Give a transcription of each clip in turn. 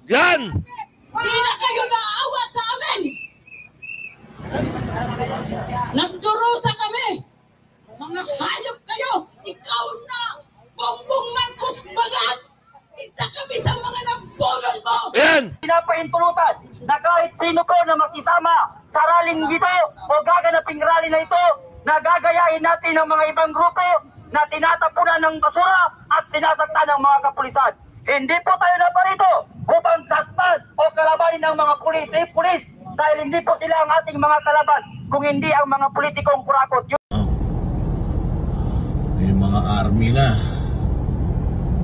Yan! Hindi na kayo naawa sa amin! Nagdurusa kami! Mga hayop kayo! Ikaw na! Bongbong Marcos Bagat! Isa kami sa mga nagbulol mo! Yan! Pinapaintulutan na kahit sino ko na makisama sa rallying dito o gaganaping rally na ito, na gagayahin natin ng mga ibang grupo na tinatapunan ng basura at sinasaktan ng mga kapulisan. Hindi po tayo naparito upang saktan o kalabanin ng mga pulis dahil hindi po sila ang ating mga kalaban kung hindi ang mga politikong kurakot. May mga army na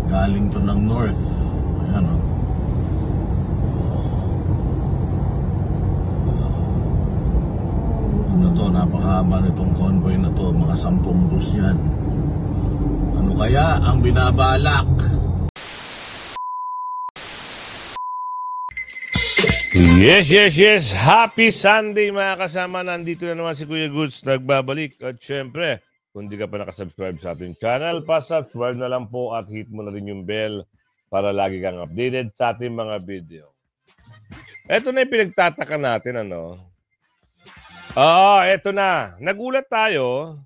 galing to ng north. Ayan o. Ano to, napakahaba nitong convoy na to. Mga 10 bus yan. Ano kaya ang binabalak? Yes. Happy Sunday mga kasama. Nandito na naman si Kuya Goods nagbabalik. At syempre, kung di ka pa nakasubscribe sa ating channel, pa-subscribe na lang po at hit mo na rin yung bell para lagi kang updated sa ating mga video. Ito na yung pinagtataka natin, ano? Oo, ito na. Nagulat tayo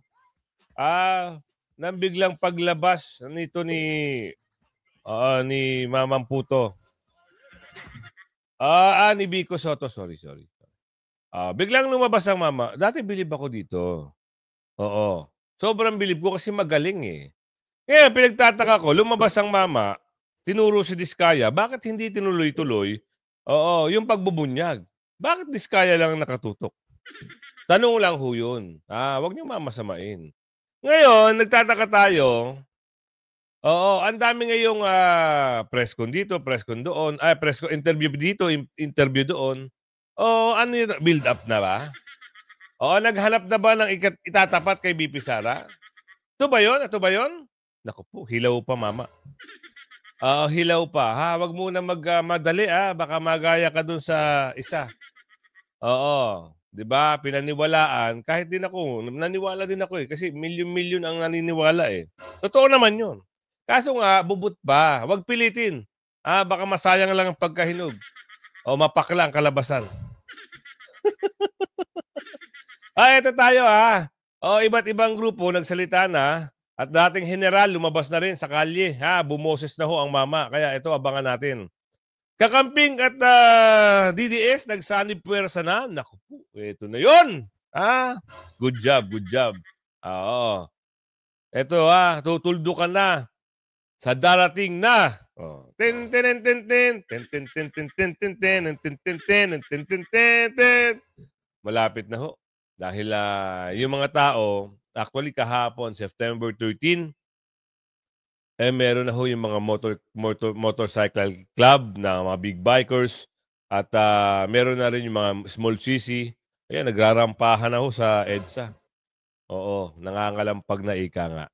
nang biglang paglabas nito ni Mamang Puto. Ni Vico Soto. Sorry. Biglang lumabas ang mama. Dati bilib ako dito. Oo. Sobrang bilib ko kasi magaling eh. Ngayon, pinagtataka ko, lumabas ang mama, tinuro si Diskaya, bakit hindi tinuloy-tuloy? Oo, yung pagbubunyag. Bakit Diskaya lang nakatutok? Tanong lang ho yun. Huwag niyo mamasamain. Ngayon, nagtataka tayo. Oo, ang dami ngayong press con dito, press con doon, press con, interview dito, interview doon. Ano yun? Build up na ba? Naghanap na ba ng itatapat kay BP Sara? Ito ba yun? Naku po, hilaw pa mama. Hilaw pa. Wag muna magmadali baka magaya ka dun sa isa. Oo. 'Di ba? Pinaniwalaan, kahit din ako, naniwala din ako kasi milyon-milyon ang naniniwala eh. Totoo naman 'yun. Kaso nga bubut ba? Wag pilitin. Baka masayang lang ang pagkahinog. O mapakla ang kalabasan. Ito tayo iba't ibang grupo nagsalita na at dating general lumabas na rin sa kalye. Bumoses na ho ang mama. Kaya ito abangan natin. Kakamping at DDS nagsanib puwersa na. Naku po, ito na yun. Good job. Oo. Ito tutuldukan na sa darating na. Malapit na ho. Dahil yung mga tao, actually kahapon, September 13, meron na ho yung mga motorcycle club na mga big bikers at meron na rin yung mga small CC. Ayan, nagrarampahan na ho sa EDSA. Oo, nangangalampag na ika nga.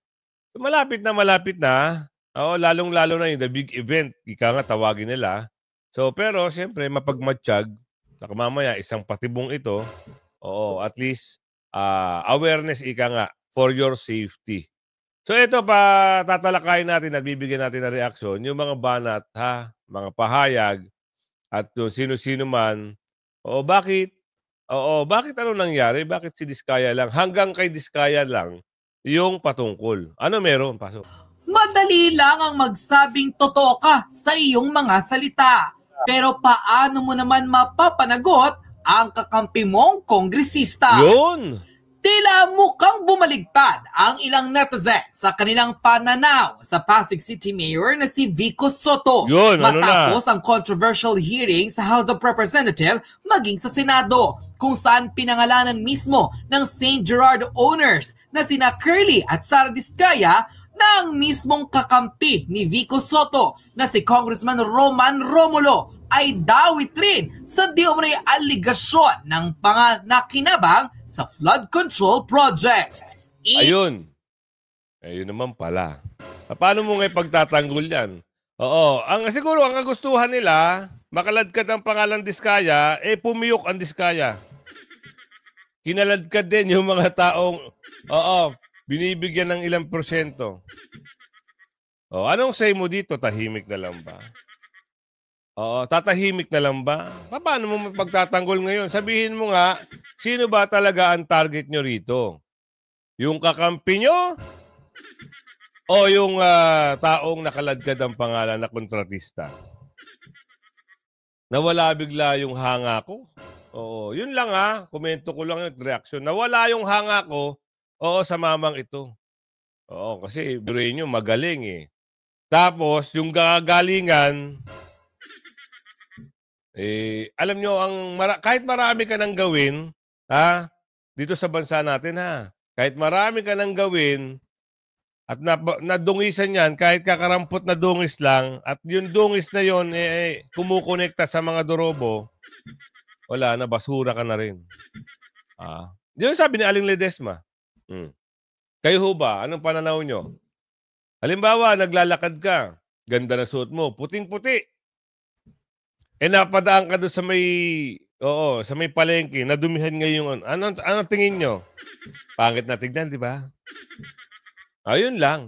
So, malapit na. Oo, lalong-lalo na yung the big event. Ika nga, tawagin nila. So, pero siyempre, mapagmatsyag. Mamaya, isang patibong ito. Oo, at least awareness ika nga for your safety. So ito pa tatalakayin natin at bibigyan natin ng reaksyon yung mga banat mga pahayag at sino-sino man. Bakit ano nangyari? Bakit si Diskaya lang? Hanggang kay Diskaya lang yung patungkol. Ano meron? Pasok. Madali lang ang magsabing totoo ka sa iyong mga salita. Pero paano mo naman mapapanagot ang kakampi mong kongresista? Yun! Tila mukhang bumaligtad ang ilang netizen sa kanilang pananaw sa Pasig City Mayor na si Vico Soto. Yun, matapos ang controversial hearing sa House of Representatives maging sa Senado, kung saan pinangalanan mismo ng St. Gerard owners na sina Curly at Sara Diskaya na ang mismong kakampi ni Vico Soto na si Congressman Roman Romulo ay dawit rin sa di-umano'y aligasyon ng panganakinabang sa flood control projects. Ayun naman pala. Paano mo ngayon pagtatanggol yan? Siguro ang kagustuhan nila, makaladkad ang pangalan Diskaya, pumiyok ang Diskaya. Kinaladkad din yung mga taong, binibigyan ng ilang %. Anong say mo dito? Tahimik na lang ba? Oo, tatahimik na lang ba? Paano mo pagtatanggol ngayon? Sabihin mo nga, sino ba talaga ang target nyo rito? Yung kakampi nyo? O yung taong nakaladkad ang pangalan na kontratista? Nawala bigla yung hanga ko? Oo, yun lang komento ko lang yung reaction. Nawala yung hanga ko, sa mamang ito. Oo, kasi biruin nyo, magaling eh. Tapos, yung gagalingan, alam nyo, kahit marami ka nang gawin, dito sa bansa natin kahit marami ka nang gawin, at nadungisan yan, kahit kakarampot na dungis lang, at yung dungis na yon kumukonekta sa mga dorobo, wala na, basura ka na rin. Yun sabi ni Aling Ledesma. Kayo ho ba? Anong pananaw nyo? Halimbawa, naglalakad ka, ganda na suot mo, puting-puti. Napadaan ka doon sa may palengke, nadumihan ngayon. Ano tingin nyo? Pangit na tignan, di ba? Yun lang.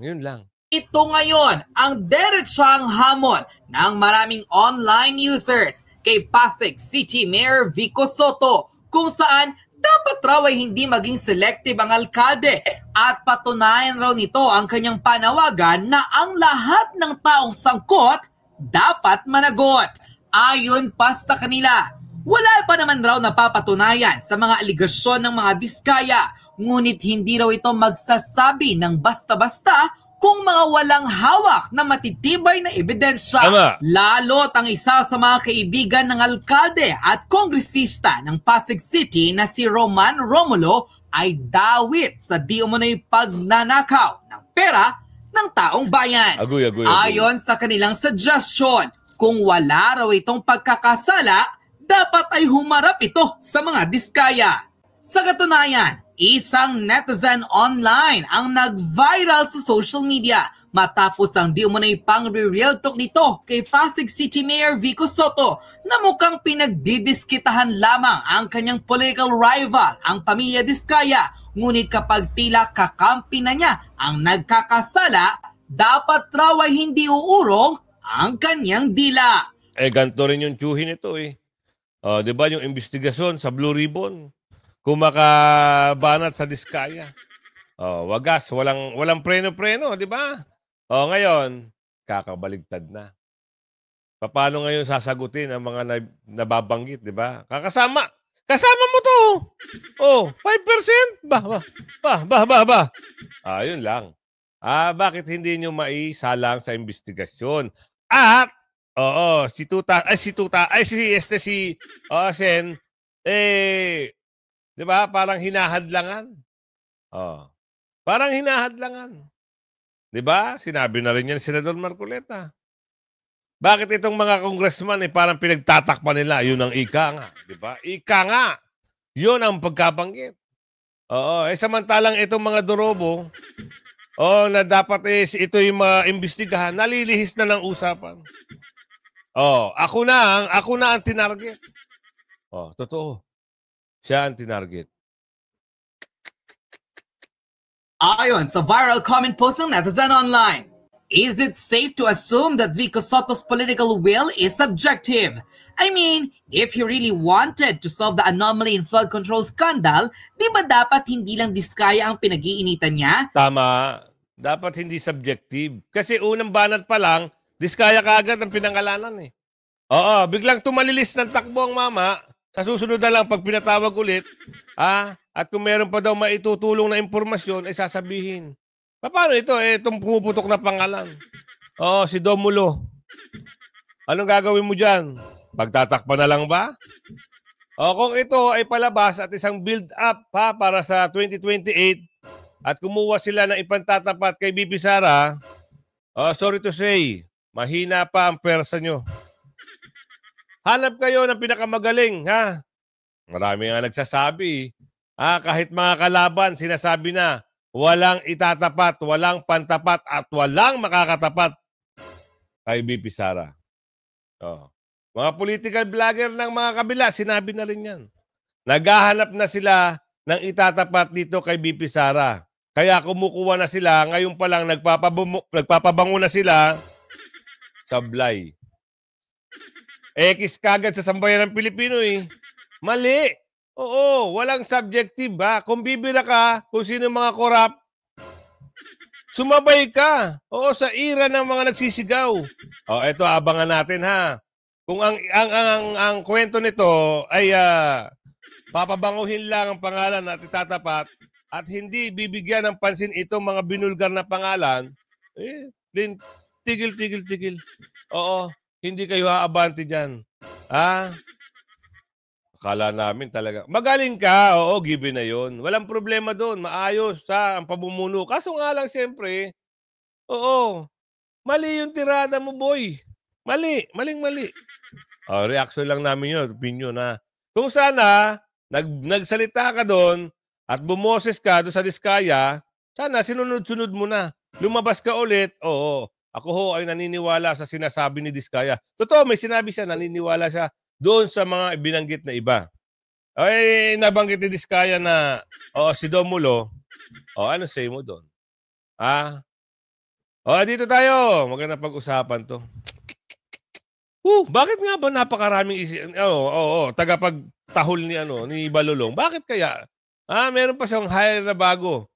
Ito ngayon ang diretsang hamon ng maraming online users kay Pasig City Mayor Vico Sotto, kung saan dapat raw ay hindi maging selective ang alkalde at patunayan raw nito ang kanyang panawagan na ang lahat ng taong sangkot dapat managot. Ayon pa sa kanila, wala pa naman raw napapatunayan sa mga aligasyon ng mga Diskaya, ngunit hindi raw ito magsasabi ng basta-basta kung mga walang hawak na matitibay na ebidensya. Tama. Lalo't ang isa sa mga kaibigan ng alkalde at kongresista ng Pasig City na si Roman Romulo ay dawit sa di umano'y pagnanakaw ng pera ng taong bayan. Agoy. Ayon sa kanilang suggestion, kung wala raw itong pagkakasala, dapat ay humarap ito sa mga Diskaya. Sa katunayan, isang netizen online ang nag-viral sa social media matapos ang di umunay pang-real talk nito kay Pasig City Mayor Vico Sotto na mukhang pinagdidiskitahan lamang ang kanyang political rival, ang pamilya Diskaya. Ngunit kapag tila kakampi na niya ang nagkakasala, dapat raw ay hindi uurong ang kanyang dila. Ganito rin yung tsuhin ito di ba yung investigasyon sa Blue Ribbon? Kung makabanat sa Diskaya. Wagas, walang preno-preno, di ba? Ngayon, kakabaligtad na. Paano ngayon sasagutin ang mga nababanggit, di ba? Kasama mo to. 5%? Ba. Yun lang. Bakit hindi nyo maisalang sa investigasyon? At, si Sen, di ba? Parang hinahadlangan. Parang hinahadlangan. Di ba? Sinabi na rin yan Senador Marcoleta. Bakit itong mga congressman parang pinagtatakpan nila? Yun ang ika nga. Di ba? Ika nga. Yun ang pagkabanggit. Samantalang itong mga dorobo, na dapat ito yung maimbestigahan, nalilihis na ng usapan. Ako na ang tinarget. Totoo. Siya ang tinarget. Ayon sa viral comment post ng netizen online, is it safe to assume that Vico Sotto's political will is subjective? I mean, if he really wanted to solve the anomaly in flood control scandal, di ba dapat hindi lang Diskaya ang pinag-iinitan niya? Tama. Dapat hindi subjective. Kasi unang banat pa lang, Diskaya kaagad ang pinangalanan biglang tumalilis ng takbo ang mama. Sa susunod na lang pag pinatawag ulit, at kung meron pa daw maitutulong na impormasyon, ay sasabihin. Paano ito? Itong pumuputok na pangalan. Si Domulo. Anong gagawin mo dyan? Pagtatakpan na lang ba? Kung ito ay palabas at isang build-up para sa 2028 at kumuha sila ng ipantatapat kay BP Sara, sorry to say, mahina pa ang persa nyo. Hanap kayo ng pinakamagaling, Marami nga nagsasabi. Kahit mga kalaban, sinasabi na, walang itatapat, walang pantapat, at walang makakatapat kay BP Sara. Mga political vlogger ng mga kabila, sinabi na rin yan. Naghahanap na sila ng itatapat dito kay BP Sara. Kaya kumukuha na sila, ngayon pa lang nagpapabango na sila sa Blay. Ekis kagad sa sambayan ng Pilipino eh. Mali. Oo, walang subjective ha. Kung bibira ka, kung sino mga korap, sumabay ka. Oo, sa ira ng mga nagsisigaw. O, eto abangan natin ha. Kung ang kwento nito ay papabanguhin lang ang pangalan at itatapat at hindi bibigyan ng pansin itong mga binulgar na pangalan, then tigil. Oo, hindi kayo haabante dyan. Akala namin talaga. Magaling ka, oo, given na yon. Walang problema doon, maayos ang pamumuno. Kaso nga lang siyempre, oo, mali yung tirada mo, boy. Maling-mali. Reaction lang namin yun, opinion na. Kung sana, nagsalita ka doon at bumoses ka doon sa Diskaya, sana sinunod-sunod mo na. Lumabas ka ulit, oo. Ako ho ay naniniwala sa sinasabi ni Diskaya. Totoo, may sinabi siya, naniniwala siya doon sa mga binanggit na iba. Ay, nabanggit ni Diskaya na, si Domulo, ano say mo doon? Dito tayo. Maganda pag-usapan to. Bakit nga ba napakaraming tagapagtahol ni Balulong? Bakit kaya? Meron pa siyang hire na bago.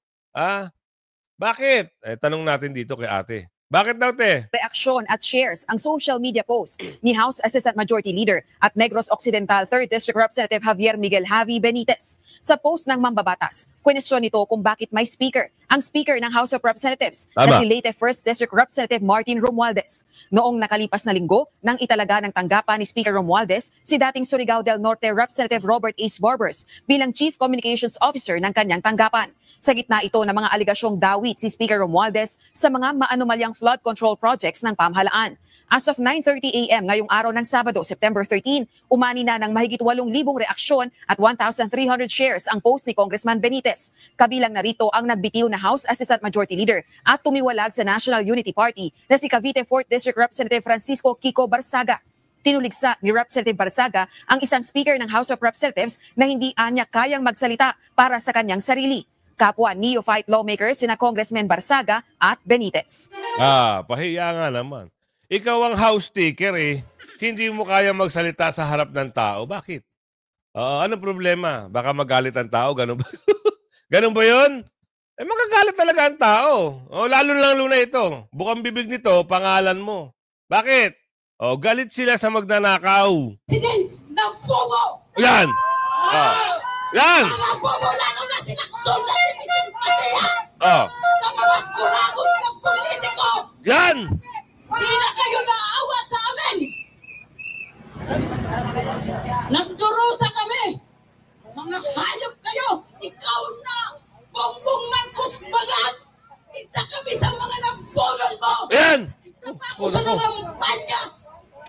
Bakit? Tanong natin dito kay ate. Bakit daw, te? Reaksyon at shares ang social media post ni House Assistant Majority Leader at Negros Occidental 3rd District Representative Javier Miguel Javi Benitez. Sa post ng Mambabatas, kwenisyon nito kung bakit may speaker, ang Speaker ng House of Representatives na si Leyte 1st District Representative Martin Romualdez. Noong nakalipas na linggo, nang italaga ng tanggapan ni Speaker Romualdez si dating Surigao del Norte Representative Robert Ace Barbers bilang Chief Communications Officer ng kanyang tanggapan. Sa gitna ito ng mga aligasyong dawit si Speaker Romualdez sa mga maanumalyang flood control projects ng pamahalaan. As of 9:30 a.m. ngayong araw ng Sabado, September 13, umani na ng mahigit 8,000 reaksyon at 1,300 shares ang post ni Congressman Benitez. Kabilang narito ang nagbitiw na House Assistant Majority Leader at tumiwalag sa National Unity Party na si Cavite 4th District Representative Francisco Kiko Barsaga. Tinuligsa ni Representative Barsaga ang isang Speaker ng House of Representatives na hindi anya kayang magsalita para sa kanyang sarili. Kapwa neophyte lawmakers sina Congressman Barsaga at Benitez. Pahiya nga naman. Ikaw ang house speaker eh. Hindi mo kaya magsalita sa harap ng tao. Bakit? Anong problema? Baka magalit ang tao? Ganun ba? Ganun ba yun? Magagalit talaga ang tao. Lalo na ito. Bukang bibig nito, pangalan mo. Bakit? Galit sila sa magnanakaw. President ng Bobo! Yan! Yan! Mga Bobo, lalo na silang sulat ni Simpatiya! Sa mga kuragot ng politiko! Yan! Hindi na kayo naawa sa amin! Nagdurusa kami! Mga hayop kayo! Ikaw na! Bongbong Marcos Bagat! Isa kami sa mga nagbulol mo! Yan! Isa pa ako sa nangampanya!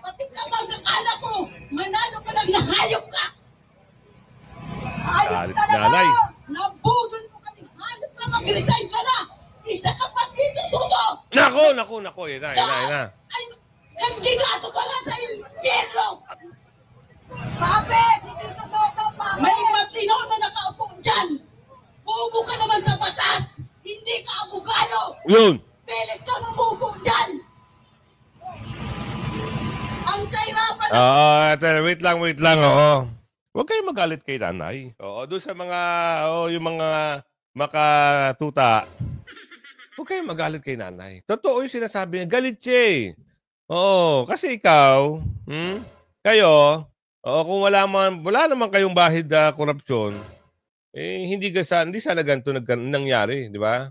Pati ka mag-akala ko! Manalo ka lang na hayop ka! Hayop Galit ka na nanay. ba? Nabudol mo kami! Hayop ka! Mag-resign ka na! Isa ka pa dito, Soto! Nako. Yan na. Ay, kandidato ka nga sa impyerno! Pape! Si Tito Soto, Pape! May matino na nakaupo dyan! Bubo ka naman sa batas! Hindi ka abogado! Yun! Pilit ka umupo dyan! Ang kahirapan Wait lang. Huwag kayong magalit kay nanay. Doon sa mga, yung mga makatuta, huwag kayong magalit kay nanay. Totoo yung sinasabi niya. Galit siya eh. Kasi ikaw, kayo, kung wala naman kayong bahid na korupsyon, hindi sana ganito nangyari, di ba?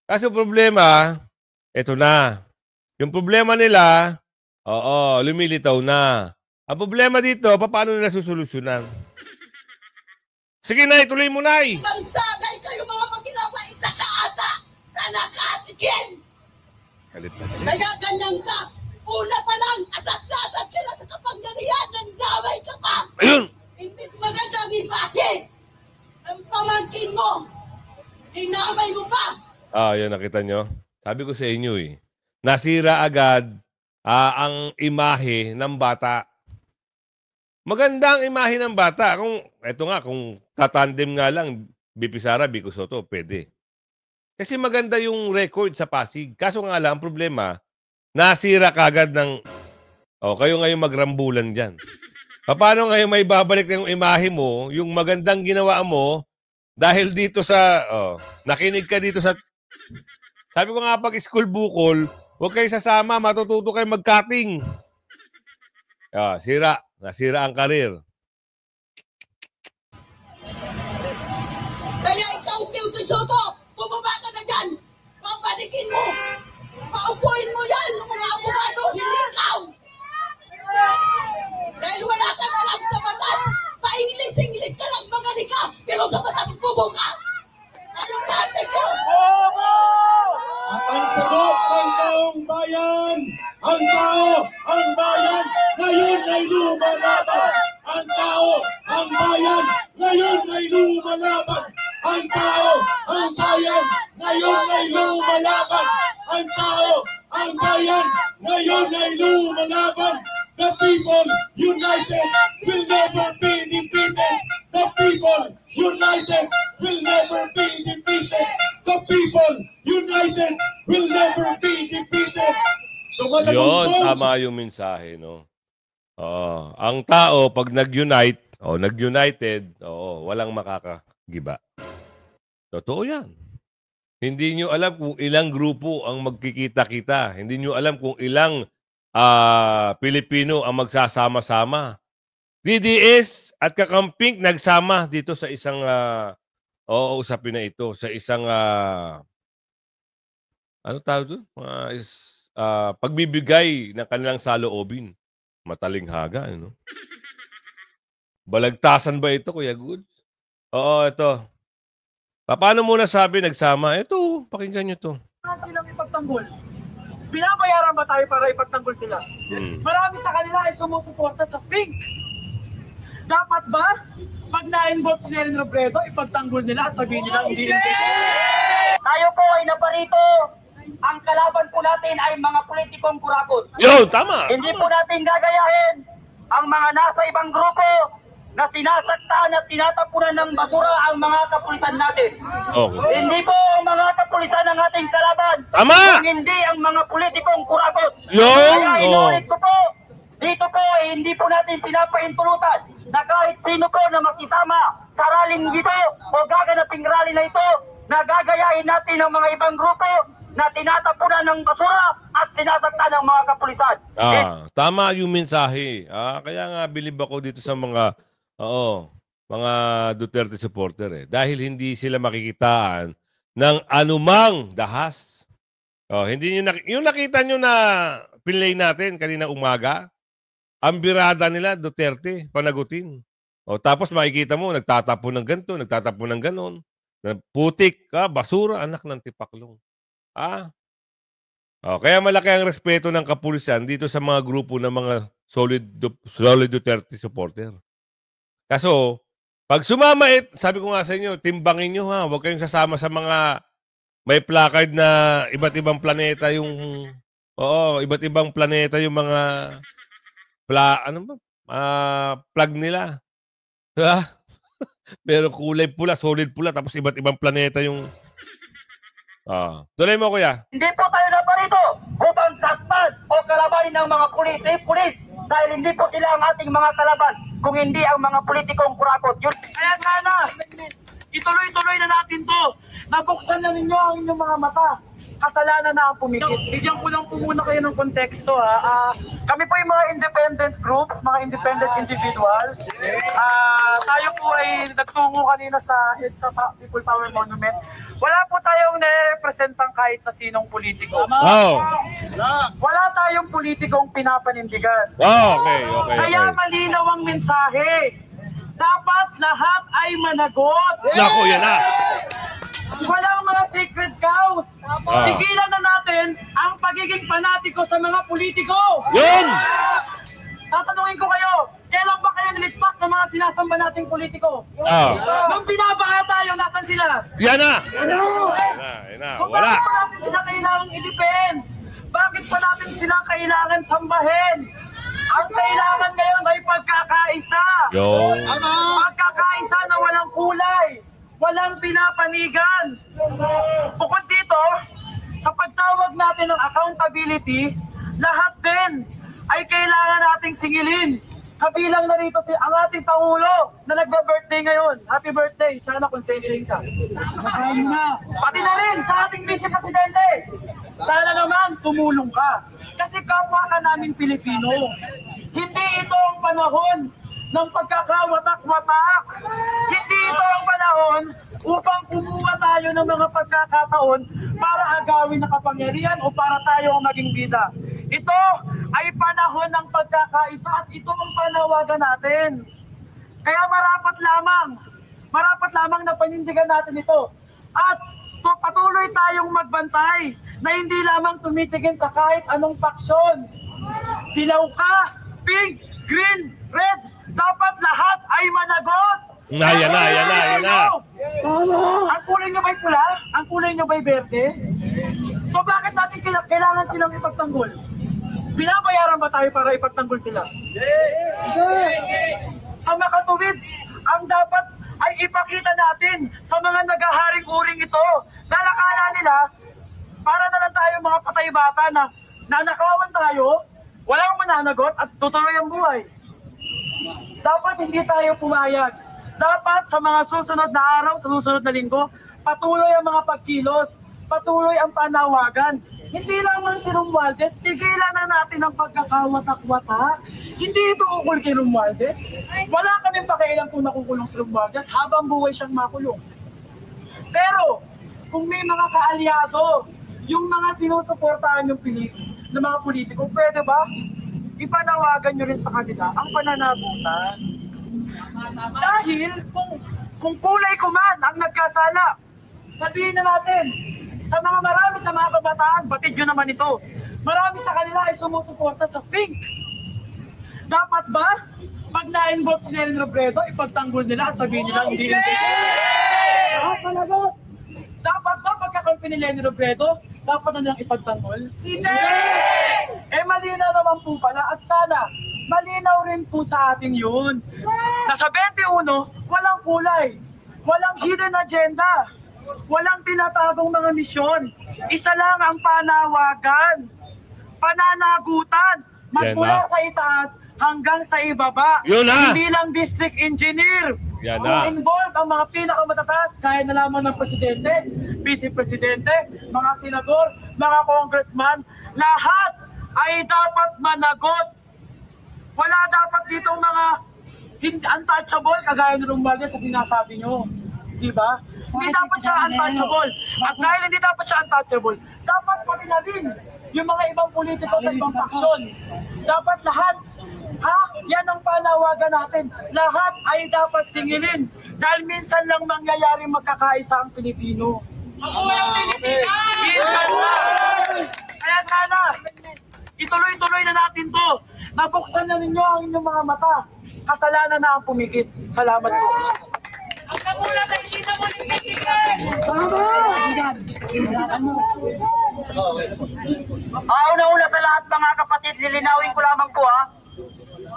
Kasi problema, eto na. Yung problema nila, lumilitaw na. Ang problema dito, paano nila susolusyonan? Sige, Nay, tuloy mo, Nay. Magsagay kayo mga maginawa isa ka ata! Sana ka atikin! Galit. Kaya ganyan ka! Una pa lang, atat-atat sila sa kapangyarihan, nandaway ka pa! Ayun! Imbis magandang imahe! Ang pamangkin mo! Hinamay mo pa! Yan, nakita nyo? Sabi ko sa inyo eh. Nasira agad ang imahe ng bata. Maganda ang imahe ng bata. Kung tatandem nga lang, BP Sara, Vico Soto, pwede. Kasi maganda yung record sa Pasig. Kaso nga lang, ang problema, nasira kagad ng O, kayo ngayon magrambulan dyan. Paano ngayon may babalik yung imahe mo, yung magandang ginawa mo, dahil dito sa, nakinig ka dito sa, sabi ko nga pag school bukol, huwag kayo sasama, matututo kayo mag-cutting. Sira. Nasira ang karir. Kaya ikaw, Tito Soto, bumaba ka na dyan. Pabalikin mo. Paupuin mo yan ng mga abogado, hindi ikaw. Dahil wala ka na lang sa batas. Pa-English ka lang, magaling ka. Pero sa batas, bubo ka. Anong dati ko? At ang sagot ng taong bayan, ang tao, ang bayan, ngayon ay lumalaban. Ang tao, ang bayan, ngayon ay lumalaban. Ang tao, ang bayan, ngayon ay lumalaban. Ang tao, ang bayan, ngayon ay lumalaban. The people united will never be defeated. The people united will never be defeated. The people united will never be defeated. Yun, tama yung mensahe, no? Ang tao, pag nag-unite, nag-united, walang makakagiba. Totoo yan. Hindi nyo alam kung ilang grupo ang magkikita-kita. Hindi nyo alam kung ilang Pilipino ang magsasama-sama. DDS at Kakamping nagsama dito sa isang usapin na ito. Sa isang ano tawag doon? Pagbibigay ng kanilang saloobin. Matalinghaga, ano? Balagtasan ba ito, Kuya Goods? Oo, ito. Paano muna sabi nagsama? Ito, pakinggan nyo to. Silang ipagtanggol. Binabayaran ba tayo para ipagtanggol sila? Marami sa kanila ay sumusuporta sa pink. Dapat ba, pag na-involve si Neren Robredo, ipagtanggol nila at sabihin nila hindi tayo po ay naparito. Ang kalaban po natin ay mga politikong kurakot. Yo, tama! Hindi po natin gagayahin ang mga nasa ibang grupo na sinasaktan at tinatapunan ng basura ang mga kapulisan natin. Okay. Hindi po ang mga kapulisan ng ating kalaban. Tama! Kung hindi ang mga politikong kurakot. Yun! Kaya inulit ko po, dito po hindi po natin pinapahintulutan na kahit sino po na makisama sa raling dito o gaganaping rally na ito, na gagayahin natin ang mga ibang grupo na tinatapunan ng basura at sinasaktan ng mga kapulisan. Tama yung mensahe. Kaya nga bilib ako dito sa mga mga Duterte supporter dahil hindi sila makikitaan ng anumang dahas. Hindi nyo yung nakita nyo na pinlay natin kanina umaga, ang birada nila Duterte panagutin. Tapos makikita mo nagtatapon ng ganito, nagtatapon ng ganon, putik, basura, anak ng tipaklong. Kaya malaki ang respeto ng kapulisan dito sa mga grupo ng mga solid Duterte supporter. Kaso, pag sumama, sabi ko nga sa inyo, timbangin nyo ha, huwag kayong sasama sa mga may placard na iba't ibang planeta yung, iba't ibang planeta yung mga, flag nila. Diba? Pero kulay pula, solid pula, tapos iba't ibang planeta yung, tuloy mo, kuya. Hindi po tayo naparito upang saktan o kalabanin ng mga pulis dahil hindi po sila ang ating mga kalaban kung hindi ang mga politikong kurakot. Kaya sana, ituloy-tuloy na natin to. Nabuksan na ninyo ang inyong mga mata. Kasalanan na ang pumikit. Bigyan ko lang po muna kayo ng konteksto. Kami po yung mga independent groups, mga independent individuals. Tayo po ay nagtungo kanina sa EDSA People Power Monument. Wala po tayong nare-representang kahit na sinong politiko. Wala tayong politikong pinapanindigan. Okay. Kaya malinaw ang mensahe. Dapat lahat ay managot. Naku, yan na. Walang mga sacred cows. Tigilan na natin ang pagiging panatiko sa mga politiko. Yun! Tatanungin ko kayo, kailan ba kayo niligtas ng mga sinasamba nating politiko? Nung binabaha tayo, nasan sila? Yan na! So Wala. bakit pa natin sila kailangang i-defend? Bakit pa natin sila kailangan sambahin? Ang kailangan ngayon ay pagkakaisa. Pagkakaisa na walang kulay. Walang pinapanigan. Bukod dito, sa pagtawag natin ng accountability, lahat din ay kailangan nating singilin. Kabilang na rito ang ating Pangulo na nagba-birthday ngayon. Happy birthday. Sana konsensyahin ka. Pati na rin sa ating Vice Presidente. Sana naman tumulong ka. Kasi kapwa ka namin Pilipino. Hindi ito ang panahon ng pagkakawatak-watak. Hindi ito ang panahon upang kumuha tayo ng mga pagkakataon para agawin na kapangyarihan o para tayo ang maging bida. Ito ay panahon ng pagkakaisa at ito ang panawagan natin. Kaya marapat lamang na panindigan natin ito. At patuloy tayong magbantay na hindi lamang tumitigin sa kahit anong paksyon. Dilaw ka, pink, green, red, dapat lahat ay managot. Yan na. Ang kulay nyo ba'y pula? Ang kulay nyo ba'y berde? So bakit natin kailangan silang ipagtanggol? Binabayaran ba tayo para ipagtanggol sila? Sa makatuwid, ang dapat ay ipakita natin sa mga nagaharing uring ito na nakala nila para na lang tayo mga patay bata na nanakawan tayo, walang mananagot at tutuloy ang buhay. Dapat hindi tayo pumayag. Dapat sa mga susunod na araw, sa susunod na linggo, patuloy ang mga pagkilos, patuloy ang panawagan. Hindi lamang si Romualdez, tigilan na natin ang pagkakawatak-watak. Hindi ito ukol kay Romualdez. Wala kaming pakialam kung nakukulong si Romualdez habang buhay siyang makulong. Pero, kung may mga kaalyado, yung mga sinusuportahan ng mga politiko, pwede ba? Ipanawagan nyo rin sa kanila ang pananagutan. Dahil kung kulay ko man ang nagkasala, sabihin na natin, sa marami sa mga kabataan, batid nyo naman ito, marami sa kanila ay sumusuporta sa pink. Dapat ba, pag na-involve si Nelen Robredo, ipagtanggol nila at sabihin nila hindi rin dapat ba pagkakampi ni Nelen Robredo, dapat na nilang ipagtanggol? Hindi! Malinaw naman po pala at sana malinaw rin po sa ating yun. Nasa 21, walang kulay, walang hidden agenda, walang tinatagong mga misyon. Isa lang ang panawagan, pananagutan, magmula sa itaas hanggang sa ibaba. Hindi lang district engineer. Kung involved ang mga pinakamatataas, kaya na lamang ng presidente, vice presidente, mga senador, mga congressman, lahat ay dapat managot. Wala dapat ditong mga untouchable, kagaya ng Romualdez sa sinasabi nyo. Diba? Hindi dapat siya untouchable. At dahil hindi dapat siya untouchable, dapat pati na rin yung mga ibang politiko sa ibang faksyon. Dapat lahat, yan ang panawagan natin. Lahat ay dapat singilin. Dahil minsan lang mangyayari magkakaisa ang Pilipino. Mabuhay ang Pilipinas! Minsan lang! Kaya sana, ituloy-tuloy na natin to. Nabuksan na ninyo ang inyong mga mata. Kasalanan na ang pumikit. Salamat po. Ang kamulat ay hindi na muling nagkikin! Una-una sa lahat mga kapatid, lilinawin ko lamang po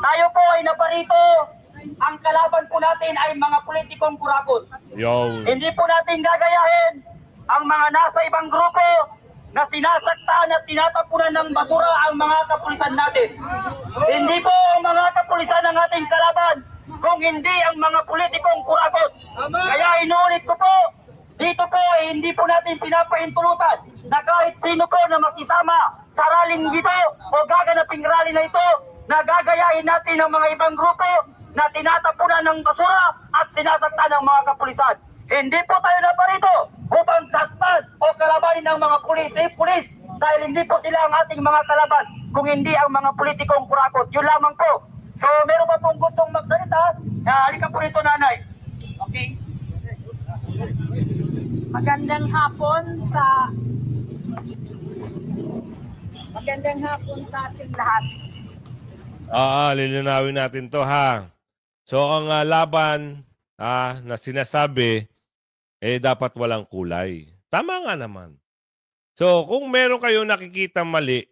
tayo po ay naparito. Ang kalaban po natin ay mga politikong kurakot. Hindi po natin gagayahin ang mga nasa ibang grupo na sinasaktan at tinatapunan ng basura ang mga kapulisan natin. Hindi po ang mga kapulisan ang ating kalaban kung hindi ang mga politikong kurakot. Kaya inuulit ko po, dito po hindi po natin pinapaintulutan na kahit sino po na makisama sa rallying dito o gaganaping rally na ito, na gagayahin natin ang mga ibang grupo na tinatapunan ng basura at sinasaktan ng mga kapulisan. Hindi po tayo naparito upang saktan o kalabanin ng mga pulis dahil hindi po sila ang ating mga kalaban kung hindi ang mga politikong kurakot. Yun lamang po. So meron pa pong gustong magsalita? Halika po rito, nanay. Okay. Magandang hapon sa ating lahat. Lilinawin natin to So ang laban na sinasabi dapat walang kulay. Tama nga naman. So kung meron kayong nakikita mali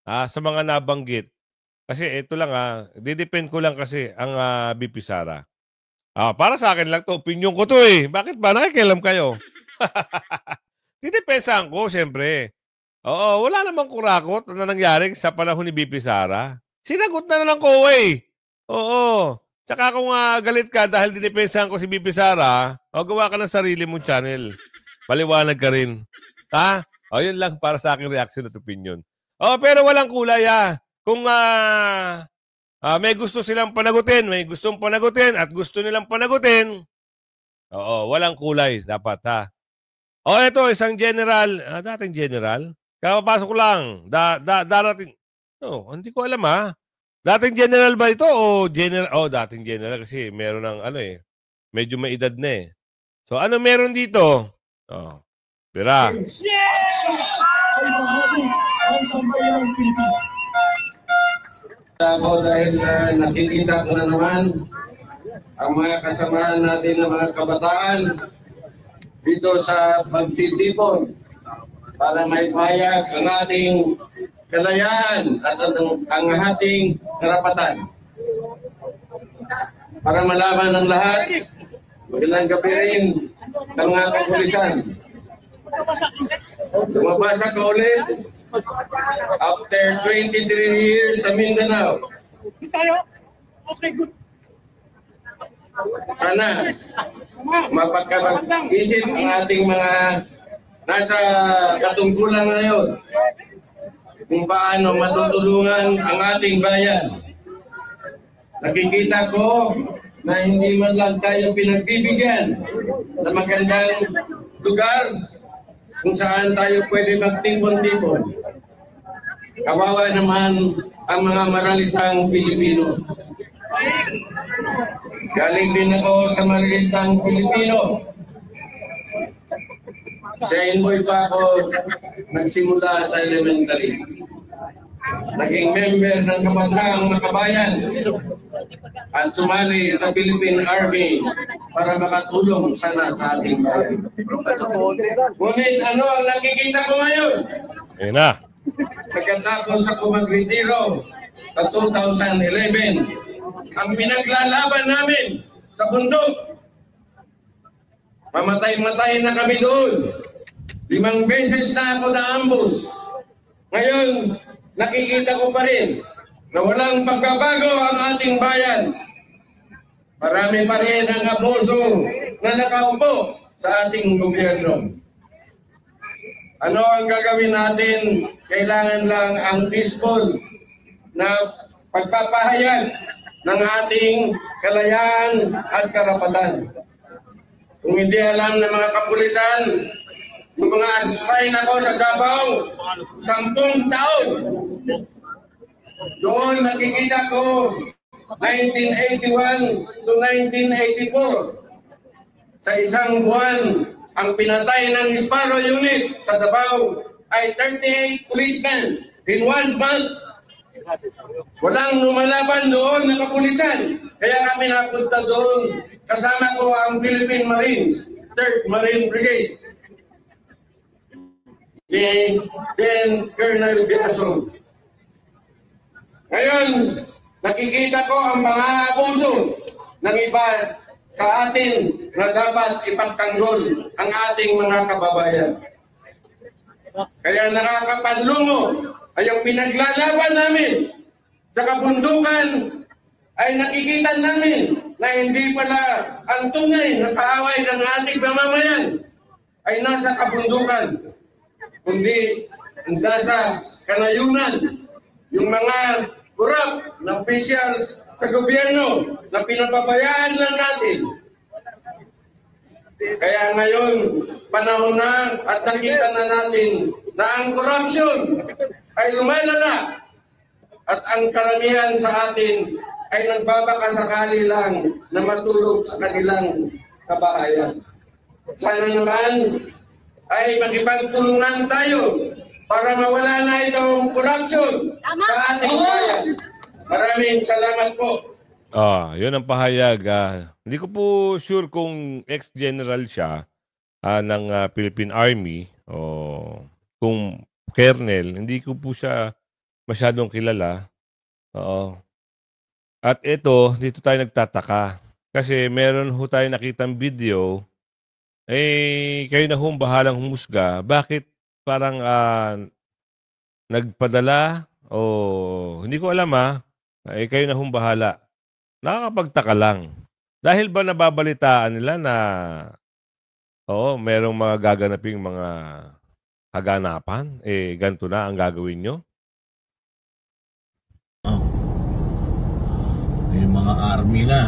sa mga nabanggit, kasi ito lang didepend ko lang kasi ang BP Sara. Para sa akin lang to, opinion ko to Bakit ba nakikialam kayo? Didepensahan ko, siyempre. Oo, wala namang kurakot na nangyari sa panahon ni BP Sara. Sinagot na ng COA eh. Oo. Tsaka kung galit ka dahil dinipensahan ko si BP Sara, gawa ka ng sarili mong channel. Paliwanag ka rin. Ha? Yun lang para sa aking reaction at opinion. Pero walang kulay Kung may gusto silang panagutin, may gustong panagutin at gusto nilang panagutin, walang kulay dapat ito, isang general, dating general, kapapasok ko lang, darating, hindi ko alam dating general ba ito o general, dating general kasi meron ng medyo may edad na So ano meron dito? Pira. Ay bahagi ng sambayanang Pilipino. Ako dahil nakikita ko na naman ang mga kasamahan natin ng mga kabataan dito sa pagtitipon para may payag ang ating kalayaan at ang ating karapatan. Para malaman ng lahat, magandang gabi rin ng mga kapulisan. Lumabasa ka ulit after 23 years sa Mindanao. Okay, good. Sana mapagkabag-isip ang ating mga nasa katungkulan ngayon kung paano matutulungan ang ating bayan. Nakikita ko na hindi man lang tayo pinagbibigyan ng magandang lugar kung saan tayo pwede magtipon-tipon. Kawawa naman ang mga maralitang Pilipino. Galing din ako sa maralitang Pilipino. Sa Inboy pa ako nagsimula sa elementary. Naging member ng Kabataang Makabayan at sumali sa Philippine Army para makatulong sana sa ating bayan. Ngunit ano ang nakikita ko ngayon? Ayun na. Pagkatapos ako mag-retiro sa 2011, ang pinaglalaban namin sa bundok, mamatay-matay na kami doon. 5 beses na ako na-ambush. Ngayon, nakikita ko pa rin na walang pagbabago ang ating bayan. Marami pa rin ang abuso na nakaupo sa ating gobyerno. Ano ang gagawin natin? Kailangan lang ang peaceful na pagpapahayag ng ating kalayaan at karapatan. Kung hindi alam ng mga kapulisan, yung mga assign ako sa Davao, 10 taon. Doon nakikita ko 1981 to 1984. Sa isang buwan, ang pinatay ng Sparrow Unit sa Davao ay 38 policemen in 1 month. Walang lumalaban doon na kapulisan. Kaya kami napunta doon. Kasama ko ang Philippine Marines, 3rd Marine Brigade. Then Colonel Biason. Ngayon, nakikita ko ang mga abuso ng iba sa atin na dapat ipagtanggol ang ating mga kababayan. Kaya nakakapanlungo ay ang pinaglalaban namin sa kabundukan ay nakikita namin na hindi pala ang tunay na kaaway ng ating mamamayan ay nasa kabundukan, kundi nasa kanayunan. Yung mga kurap na officials sa gobyerno na pinababayaan lang natin. Kaya ngayon, panahon na at nakita na natin na ang corruption ay lumalala at ang karamihan sa atin ay nagbabakasakali lang na matulog sa kanilang kabahayan. Sana naman ay magipagtulungan tayo para mawala na itong corruption sa ating bayan. Maraming salamat po. Yun ang pahayag. Hindi ko po sure kung ex-general siya ng Philippine Army o kung colonel. Hindi ko po siya masyadong kilala. At ito, dito tayo nagtataka. Kasi meron ho tayo nakitang video. Kayo na hong bahalang humusga. Bakit parang nagpadala o hindi ko alam Eh, kayo na hong bahala. Nakakapagtaka lang. Dahil ba nababalitaan nila na merong mga gaganaping mga kaganapan, ganito na ang gagawin nyo? May mga army na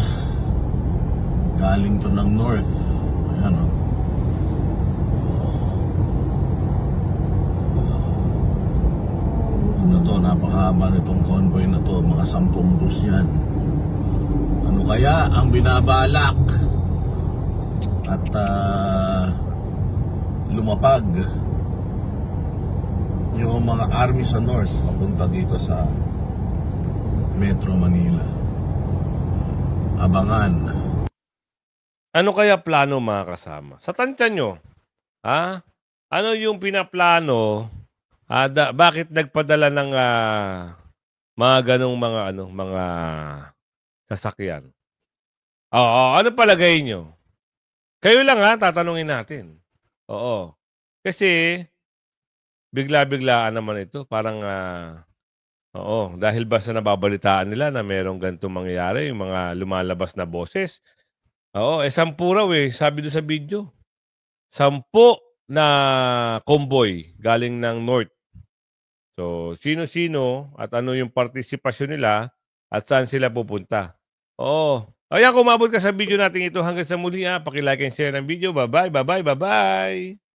galing to ng north. Ayan o. Ano to, napakahaba nitong convoy na to, mga 10 bus yan. Ano kaya ang binabalak at lumapag yung mga army sa north papunta dito sa Metro Manila? Abangan. Ano kaya plano, mga kasama? Sa tansya nyo, ano yung pinaplano? Bakit nagpadala ng mga ganong mga sasakyan? Ano palagay nyo? Kayo lang tatanungin natin. Oo. Kasi bigla-biglaan naman ito. Parang dahil ba sa nababalitaan nila na merong ganitong mangyayari, yung mga lumalabas na boses. 10 raw sabi doon sa video. 10 na convoy galing ng north. So, sino-sino at ano yung partisipasyon nila at saan sila pupunta. Ayan, kung umabot ka sa video natin ito hanggang sa muli, paki-like and share ng video. Bye-bye, bye-bye, bye-bye.